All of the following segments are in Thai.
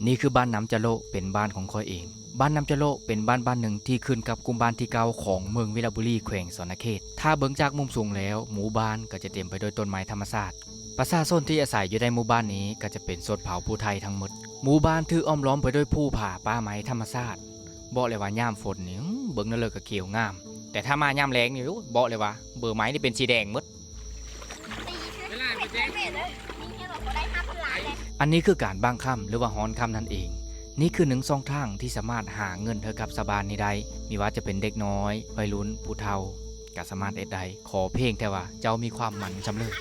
นี่คือบ้านน้ำจะโลเป็นบ้านของข้อยเองบ้านน้ำจะโลเป็นบ้านหนึ่งที่ขึ้นกับกลุ่มบ้านที่เก่าของเมืองวิลาบุรีแขวงสนเขตถ้าเบิ่งจากมุมสูงแล้วหมู่บ้านก็จะเต็มไปด้วยต้นไม้ธรรมชาติประชาชนที่อาศัยอยู่ในหมู่บ้านนี้ก็จะเป็นชนเผ่าผู้ไทยทั้งหมดหมู่บ้านถืออ้อมล้อมไปด้วยภูผาป่าไม้ธรรมชาติบอกเลยว่ายามฝนนี่เบิ่งนั่นเลยก็เขียวงามแต่ถ้ามายามแล้งนี่บอกเลยว่าเบอร์ไม้นี่เป็นสีแดงหมดอันนี้คือการบ้างค่ำหรือว่าฮ้อนค่ำนั่นเองนี่คือหนึ่งช่องทางที่สามารถหาเงินเธอกับสบานนี้ได้มีว่าจะเป็นเด็กน้อยวัยรุ่นผู้เฒ่าก็สามารถเอ็ดได้ขอเพลงแต่ว่าเจ้ามีความหมั่นจำเลย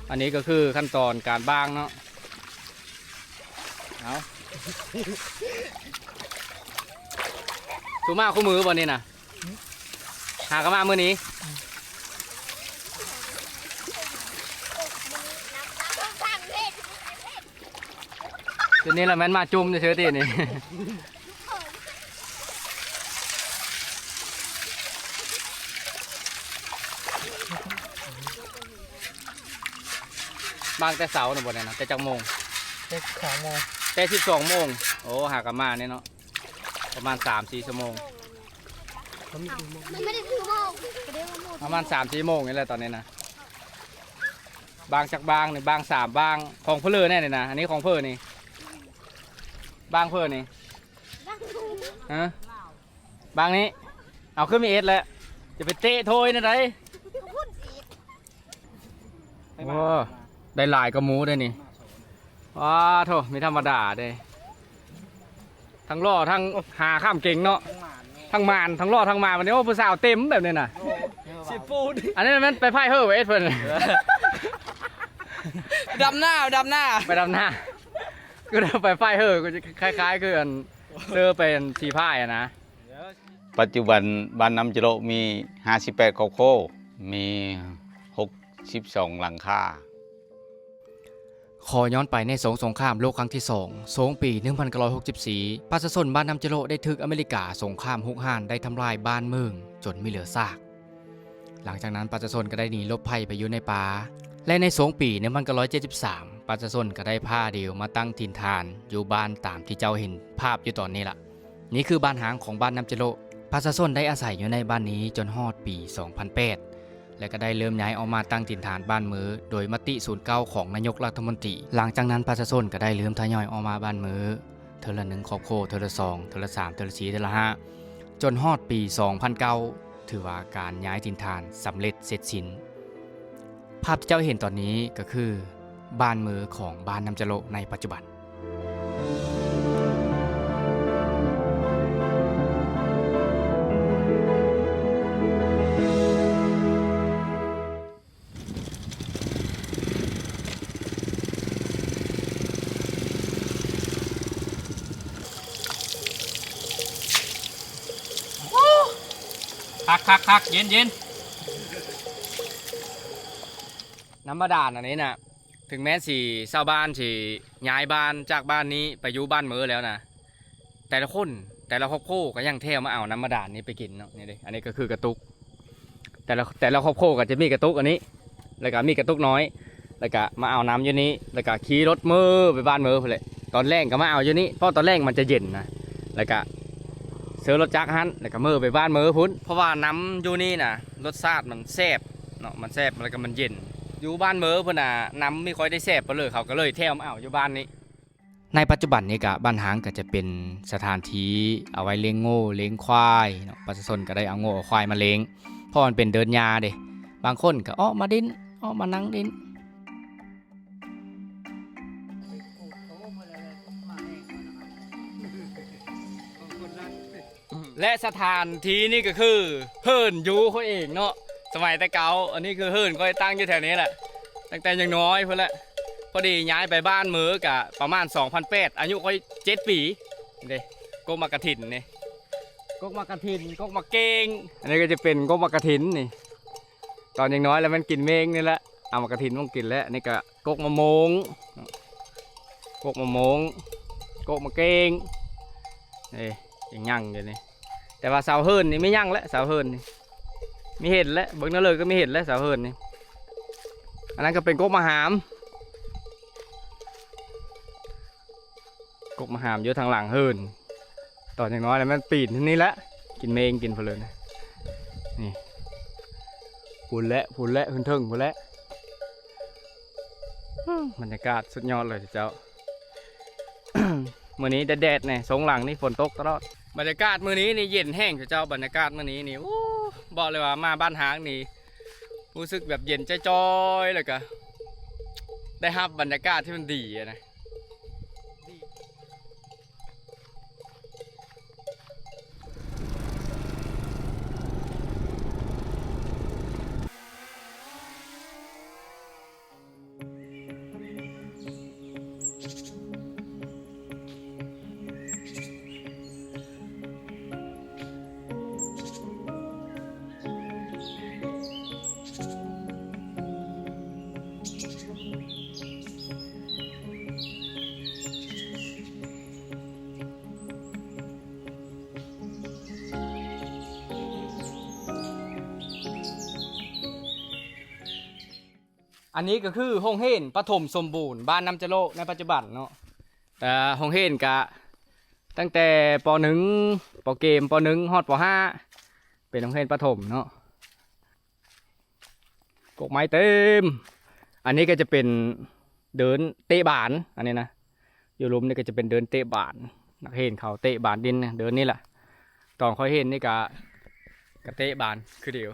อันนี้ก็คือขั้นตอนการบ้างเนาะเอาสูมาคู่มือวันนี้นะหากระมามือนี้ตัวนี้เราแม่นมาจุ่มเฉยๆตีนี่บางแต่เสาหนูบนนี้นะแต่จักโมงแต่2 โมงแต่12 โมงโอ้หากระมาเนี่ยเนาะประมาณ3-4 ชั่วโมงมันไม่ได้ถือโมงประมาณ3-4 โมงนี่แหละตอนนี้นะบางจากบางนี่บาง3บางของเพลือแน่เลยนะอันนี้ของเพลือนี่บางเพลือนี่ฮะบางนี้เอาขึ้นมีเอสแล้วจะไปเตะโทยนะไรโอ้ได้หลายกระมูได้นี่ว้าโถไม่ธรรมดาเลยทั้งล่อทั้งหาข้ามเก่งเนาะทั้งมานทั้งล่อทั้งมาวันนี้โอ้ผู้สาวเต็มแบบนี้น่ะสิปูนอันนี้มันไปไพ่เฮ้อไว้เพื่อนดำหน้าไปดำหน้าก็เราไปไพ่เฮ้อก็จะคล้ายๆคืออันเสื้อเป็นชีพ่ายนะปัจจุบันบ้านน้ำจะโลมี58ครอบครัวมี62หลังคาขอย้อนไปในสงครามโลกครั้งที่2สงปี1964ประชาชนบ้านน้ำจะโลได้ถูกอเมริกาสงครามฮุกฮานได้ทำลายบ้านเมืองจนไม่เหลือซากหลังจากนั้นประชาชนก็ได้หนีหลบภัยไปอยู่ในป่าและในสงปี1973ประชาชนก็ได้พาเดียวมาตั้งถิ่นฐานอยู่บ้านตามที่เจ้าเห็นภาพอยู่ตอนนี้ล่ะนี่คือบ้านหางของบ้านน้ำจะโลประชาชนได้อาศัยอยู่ในบ้านนี้จนฮอดปี 2008และก็ได้เริ่มย้ายออกมาตั้งถิ่นฐานบ้านมือโดยมติศูนย์เก้าของนายกรัฐมนตรีหลังจากนั้นประชาชนก็ได้เริ่มทยอยออกมาบ้านมือเทอละ1ครอบครัวเทอละ2เทอละ3เทอละ4เทอละ5จนฮอดปี 2009ถือว่าการย้ายถิ่นฐานสำเร็จเสร็จสิ้นภาพที่เจ้าเห็นตอนนี้ก็คือบ้านมือของบ้านน้ำจะโลในปัจจุบันคักเย็นน้ำบาดาลอันนี้นะถึงแม้สี่ชาวบ้านสี่ย้ายบ้านจากบ้านนี้ไปอยู่บ้านเมือแล้วนะแต่ละคนแต่ละครอบครัวก็ยังเที่ยวมาเอาน้ำบาดาลนี้ไปกินเนาะนี่เลยอันนี้ก็คือกระตุกแต่ละครอบครัวก็จะมีกระตุกอันนี้แล้วก็มีกระตุกน้อยแล้วก็มาเอาน้ำอยู่นี้แล้วก็ขี่รถมือไปบ้านเมือไปเลยตอนแรกก็มาเอาอยู่นี้เพราะตอนแรกมันจะเย็นนะแล้วก็เสือรถจักรฮันแล้วก็มือไปบ้านมือพุ่นเพราะว่าน้ำอยู่นี่นะรสชาติมันแซ่บเนาะมันแซ่บแล้วก็มันเย็นอยู่บ้านมือพุ่นน่ะน้ำไม่ค่อยได้แซ่บไปเลยเขาก็เลยเที่ยวมาเอาอยู่บ้านนี้ในปัจจุบันนี้ก็บ้านหางก็จะเป็นสถานที่เอาไว้เลี้ยงโง่เลี้ยงควายเนาะประชาชนก็ได้เอาโง่เอาควายมาเลี้ยงเพราะมันเป็นเดินยาเด้บางคนก็ออกมาดินออกมานั่งดินและสถานที่นี่ก็คือเฮิร์นยูเขาเองเนาะสมัยแต่เก่าอันนี้คือเฮิร์นก็ตั้งอยู่แถวนี้แหละตั้งแต่ยังน้อยเพื่อนแหละพอดีย้ายไปบ้านมือกะประมาณ2008อายุก็7 ปีเด้กกมากระถินนี่กกมากระถินกกมาเก่งอันนี้ก็จะเป็นกกมากระถินนี่ตอนยังน้อยแล้วมันกินเมงนี่แหละเอามากระถินต้องกินแล้วนี่ก็กกมะมงกกมะมงกกมาเก่งนี่ยังยั่งอยู่นี่ แต่ว่าเสาเฮิร์นนี่ไม่ยั่งแล้วเสาเฮิร์นนี่มีเห็ดแล้วเบิ่งนั่นเลยก็มีเห็ดแล้วเสาเฮิร์นนี่อันนั้นก็เป็นกกมะหามอยู่ทางหลังเฮิร์นต่อจากน้อยแล้วมันปีนที่นี่ละกินเมงกินเพลินนี่พูนและพื้นเทิงพูนและบรรยากาศสุดยอดเลยเจ้า มื้อนี้แดดๆเนี่ยสงหลังนี่ฝนตกตลอดบรรยากาศมื้อนี้นี่เย็นแห้งเจ้าบรรยากาศมื้อนี้นี่โอ้บอกเลยว่ามาบ้านหางนี่รู้สึกแบบเย็นจอยๆเลยก็ได้รับบรรยากาศที่มันดีนะ อันนี้ก็คือโรงเรียนประถมสมบูรณ์บ้านน้ำจะโลในปัจจุบันเนาะแต่โรงเรียนกะตั้งแต่ป .1 ปเกมป .1 ฮอดป .5 เป็นโรงเรียนประถมเนาะกกไม้เต็มอันนี้ก็จะเป็นเดินเตะบานอันนี้นะอยู่ลุมนี่ก็จะเป็นเดินเตะบานนักเรียนเขาเตะบานดินเดินนี่แหละตอนเขาเห็นนี่กะเตะบานคือเดียว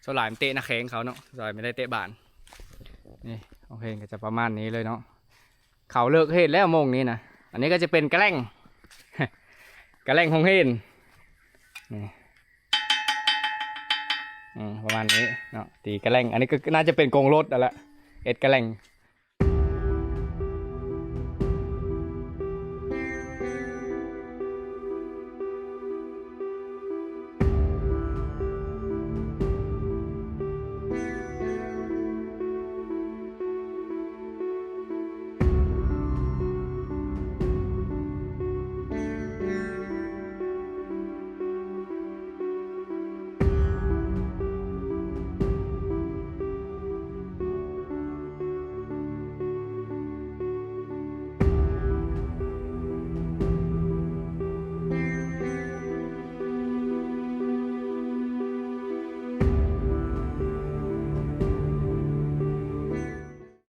ส่วนหลายมันเตะนักแข่งเขาเนาะส่วนหลายไม่ได้เตะบานนี่โอเคก็จะประมาณนี้เลยเนาะเขาเลิกเห็นแล้วโมงนี้นะอันนี้ก็จะเป็นกระแล่ง กระแล่งของเห็นนี่ประมาณนี้เนาะตีกระแล่งอันนี้ก็น่าจะเป็นกรงรถแล้วละเอ็ดกระแล่ง